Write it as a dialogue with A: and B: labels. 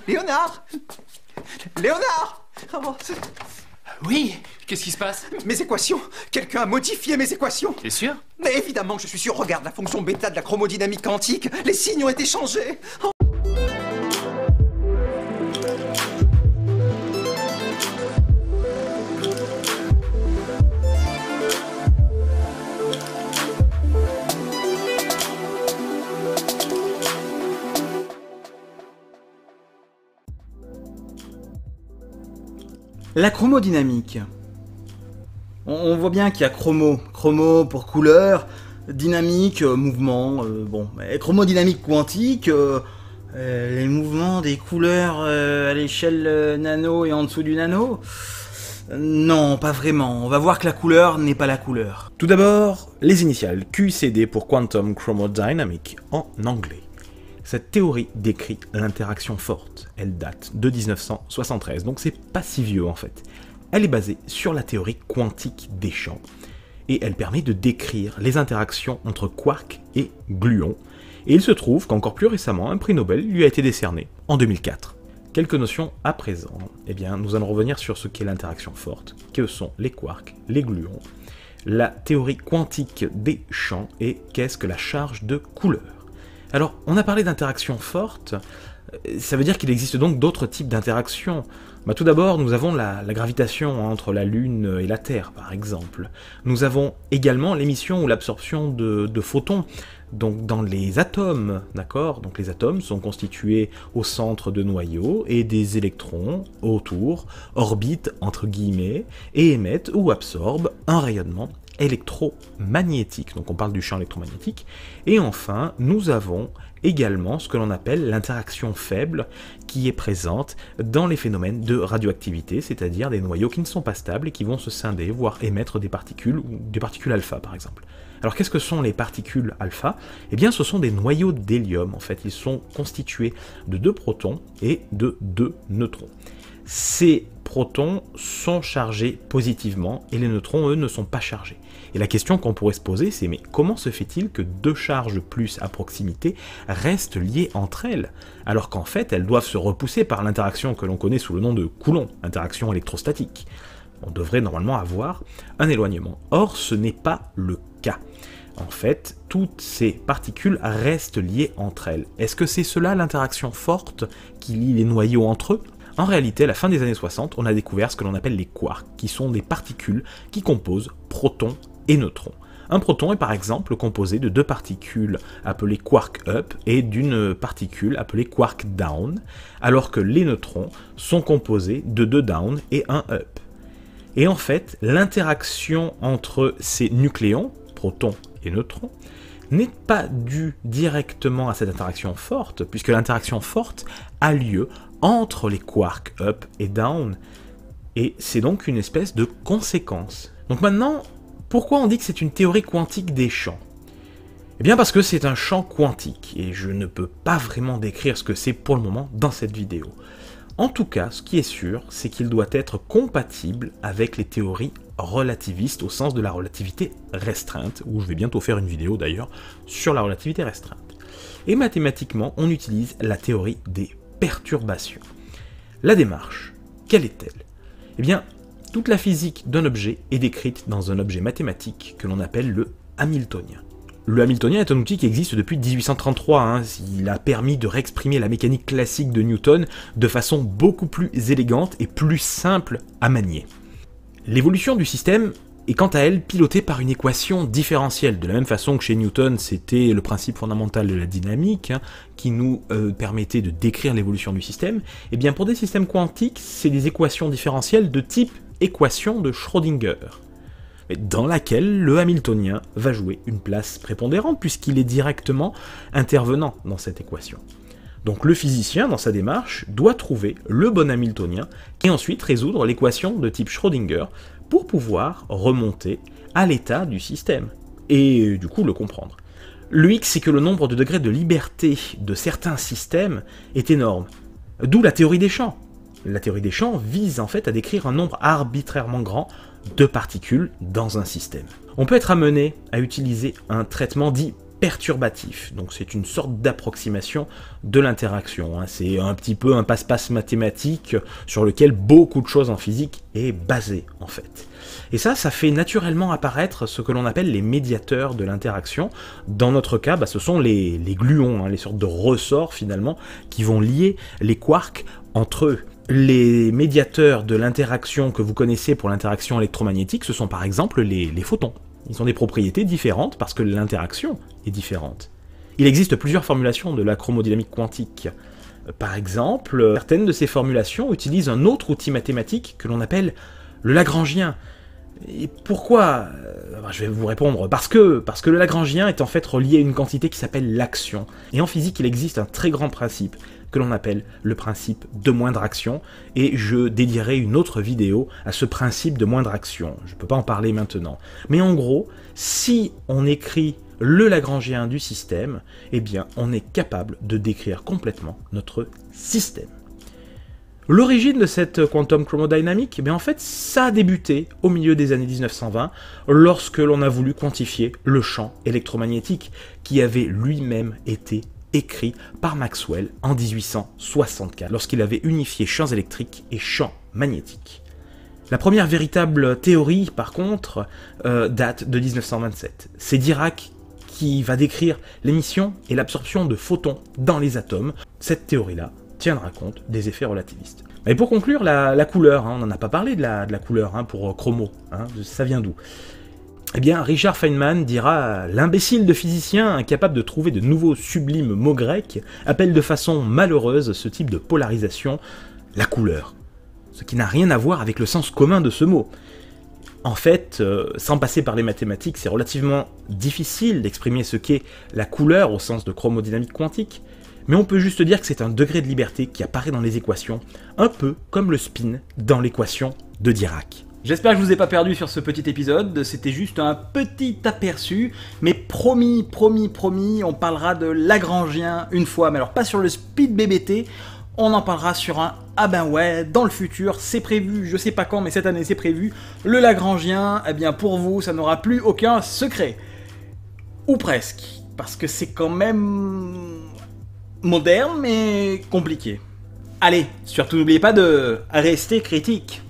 A: Léonard! Léonard! Oh,
B: Oui, qu'est-ce qui se passe?
A: mes équations! Quelqu'un a modifié mes équations!
B: T'es sûr?
A: Mais évidemment que je suis sûr, regarde la fonction bêta de la chromodynamique quantique! Les signes ont été changés! Oh.
C: La chromodynamique. On voit bien qu'il y a chromo pour couleur, dynamique, mouvement, bon. Mais chromodynamique quantique, les mouvements des couleurs à l'échelle nano et en dessous du nano, non, pas vraiment. On va voir que la couleur n'est pas la couleur.
D: Tout d'abord, les initiales QCD pour Quantum Chromodynamic en anglais. Cette théorie décrit l'interaction forte. Elle date de 1973, donc c'est pas si vieux en fait. Elle est basée sur la théorie quantique des champs, et elle permet de décrire les interactions entre quarks et gluons. Et il se trouve qu'encore plus récemment, un prix Nobel lui a été décerné en 2004. Quelques notions à présent. Eh bien, nous allons revenir sur ce qu'est l'interaction forte, que sont les quarks, les gluons, la théorie quantique des champs et qu'est-ce que la charge de couleur. Alors, on a parlé d'interactions fortes, ça veut dire qu'il existe donc d'autres types d'interactions. Tout d'abord, nous avons la gravitation entre la Lune et la Terre, par exemple. Nous avons également l'émission ou l'absorption de photons, donc dans les atomes, d'accord? Donc les atomes sont constitués au centre de noyaux, et des électrons autour orbitent, entre guillemets, et émettent ou absorbent un rayonnement électromagnétique, donc on parle du champ électromagnétique, et enfin nous avons également ce que l'on appelle l'interaction faible qui est présente dans les phénomènes de radioactivité, c'est-à-dire des noyaux qui ne sont pas stables et qui vont se scinder, voire émettre des particules, ou des particules alpha par exemple. Alors qu'est-ce que sont les particules alpha? Eh bien ce sont des noyaux d'hélium, en fait ils sont constitués de 2 protons et de 2 neutrons. Ces protons sont chargés positivement et les neutrons, eux, ne sont pas chargés. Et la question qu'on pourrait se poser, c'est mais comment se fait-il que 2 charges plus à proximité restent liées entre elles, alors qu'en fait elles doivent se repousser par l'interaction que l'on connaît sous le nom de Coulomb, interaction électrostatique. On devrait normalement avoir un éloignement. Or, ce n'est pas le cas. En fait, toutes ces particules restent liées entre elles. Est-ce que c'est cela l'interaction forte qui lie les noyaux entre eux? En réalité, à la fin des années 60, on a découvert ce que l'on appelle les quarks, qui sont des particules qui composent protons et neutrons. Un proton est par exemple composé de 2 particules appelées quark up et d'une particule appelée quark down, alors que les neutrons sont composés de 2 down et 1 up. Et en fait, l'interaction entre ces nucléons, protons et neutrons, n'est pas due directement à cette interaction forte, puisque l'interaction forte a lieu entre les quarks up et down, et c'est donc une espèce de conséquence. Donc maintenant, pourquoi on dit que c'est une théorie quantique des champs? Eh bien parce que c'est un champ quantique, et je ne peux pas vraiment décrire ce que c'est pour le moment dans cette vidéo. En tout cas, ce qui est sûr, c'est qu'il doit être compatible avec les théories relativistes au sens de la relativité restreinte, où je vais bientôt faire une vidéo d'ailleurs sur la relativité restreinte. Et mathématiquement, on utilise la théorie des perturbations. La démarche, quelle est-elle? Eh bien, toute la physique d'un objet est décrite dans un objet mathématique que l'on appelle le Hamiltonien. Le Hamiltonien est un outil qui existe depuis 1833, il a permis de réexprimer la mécanique classique de Newton de façon beaucoup plus élégante et plus simple à manier. L'évolution du système est quant à elle pilotée par une équation différentielle, de la même façon que chez Newton c'était le principe fondamental de la dynamique qui nous permettait de décrire l'évolution du système. Et bien pour des systèmes quantiques, c'est des équations différentielles de type équation de Schrödinger, dans laquelle le Hamiltonien va jouer une place prépondérante puisqu'il est directement intervenant dans cette équation. Donc le physicien, dans sa démarche, doit trouver le bon Hamiltonien et ensuite résoudre l'équation de type Schrödinger pour pouvoir remonter à l'état du système, et du coup le comprendre. Le hic, c'est que le nombre de degrés de liberté de certains systèmes est énorme, d'où la théorie des champs. La théorie des champs vise en fait à décrire un nombre arbitrairement grand de particules dans un système. On peut être amené à utiliser un traitement dit perturbatif. Donc c'est une sorte d'approximation de l'interaction. C'est un petit peu un passe-passe mathématique sur lequel beaucoup de choses en physique est basé en fait. Et ça fait naturellement apparaître ce que l'on appelle les médiateurs de l'interaction. Dans notre cas, ce sont les gluons, les sortes de ressorts finalement qui vont lier les quarks entre eux. Les médiateurs de l'interaction que vous connaissez pour l'interaction électromagnétique, ce sont par exemple les photons. Ils ont des propriétés différentes parce que l'interaction est différente. Il existe plusieurs formulations de la chromodynamique quantique. Par exemple, certaines de ces formulations utilisent un autre outil mathématique que l'on appelle le Lagrangien. Et pourquoi? Je vais vous répondre. Parce que le Lagrangien est en fait relié à une quantité qui s'appelle l'action. Et en physique, il existe un très grand principe que l'on appelle le principe de moindre action, et je dédierai une autre vidéo à ce principe de moindre action. Je ne peux pas en parler maintenant. Mais en gros, si on écrit le Lagrangien du système, eh bien, on est capable de décrire complètement notre système. L'origine de cette quantum chromodynamique, eh bien en fait, ça a débuté au milieu des années 1920, lorsque l'on a voulu quantifier le champ électromagnétique, qui avait lui-même été écrit par Maxwell en 1864, lorsqu'il avait unifié champs électriques et champs magnétiques. La première véritable théorie, par contre, date de 1927. C'est Dirac qui va décrire l'émission et l'absorption de photons dans les atomes. Cette théorie-là tiendra compte des effets relativistes. Et pour conclure, la couleur, on n'en a pas parlé de la couleur pour chromo, ça vient d'où? Eh bien, Richard Feynman dira « L'imbécile de physicien, incapable de trouver de nouveaux sublimes mots grecs, appelle de façon malheureuse ce type de polarisation la couleur. » Ce qui n'a rien à voir avec le sens commun de ce mot. En fait, sans passer par les mathématiques, c'est relativement difficile d'exprimer ce qu'est la couleur au sens de chromodynamique quantique, mais on peut juste dire que c'est un degré de liberté qui apparaît dans les équations, un peu comme le spin dans l'équation de Dirac.
C: J'espère que je vous ai pas perdu sur ce petit épisode, c'était juste un petit aperçu, mais promis, on parlera de Lagrangien une fois, mais alors pas sur le speed BBT, on en parlera sur un « Ah ben ouais, dans le futur, c'est prévu, je sais pas quand, mais cette année c'est prévu, le Lagrangien, eh bien pour vous, ça n'aura plus aucun secret. » Ou presque, parce que c'est quand même moderne, mais compliqué. Allez, surtout n'oubliez pas de rester critique.